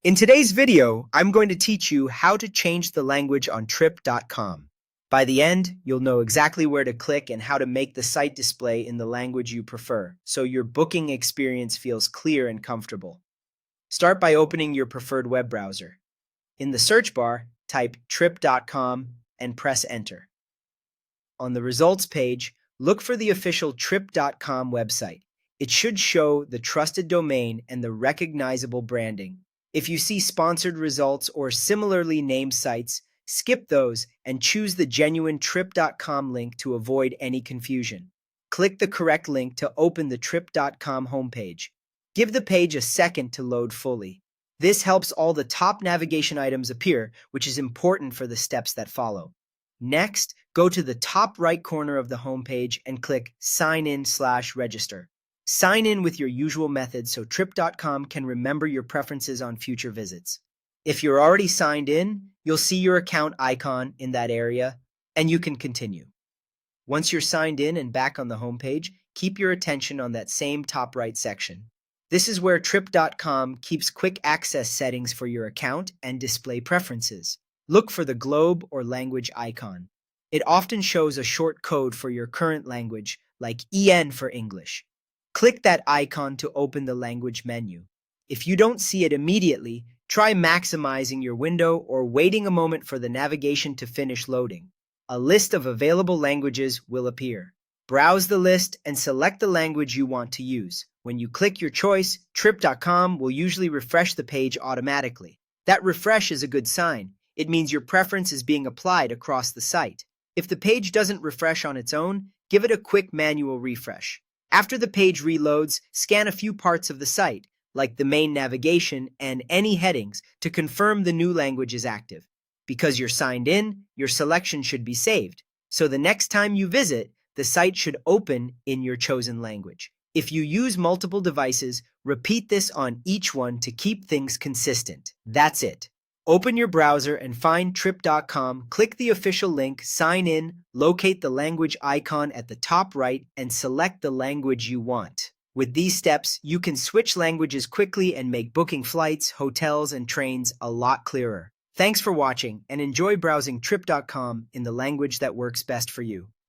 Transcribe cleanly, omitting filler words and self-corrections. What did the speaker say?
In today's video, I'm going to teach you how to change the language on Trip.com. By the end, you'll know exactly where to click and how to make the site display in the language you prefer, so your booking experience feels clear and comfortable. Start by opening your preferred web browser. In the search bar, type Trip.com and press Enter. On the results page, look for the official Trip.com website. It should show the trusted domain and the recognizable branding. If you see sponsored results or similarly named sites, skip those and choose the genuine Trip.com link to avoid any confusion. Click the correct link to open the Trip.com homepage. Give the page a second to load fully. This helps all the top navigation items appear, which is important for the steps that follow. Next, go to the top right corner of the homepage and click Sign in/register. Sign in with your usual method so Trip.com can remember your preferences on future visits. If you're already signed in, you'll see your account icon in that area, and you can continue. Once you're signed in and back on the homepage, keep your attention on that same top right section. This is where Trip.com keeps quick access settings for your account and display preferences. Look for the globe or language icon. It often shows a short code for your current language, like EN for English. Click that icon to open the language menu. If you don't see it immediately, try maximizing your window or waiting a moment for the navigation to finish loading. A list of available languages will appear. Browse the list and select the language you want to use. When you click your choice, Trip.com will usually refresh the page automatically. That refresh is a good sign. It means your preference is being applied across the site. If the page doesn't refresh on its own, give it a quick manual refresh. After the page reloads, scan a few parts of the site, like the main navigation and any headings, to confirm the new language is active. Because you're signed in, your selection should be saved. So the next time you visit, the site should open in your chosen language. If you use multiple devices, repeat this on each one to keep things consistent. That's it. Open your browser and find Trip.com, click the official link, sign in, locate the language icon at the top right, and select the language you want. With these steps, you can switch languages quickly and make booking flights, hotels, and trains a lot clearer. Thanks for watching, and enjoy browsing Trip.com in the language that works best for you.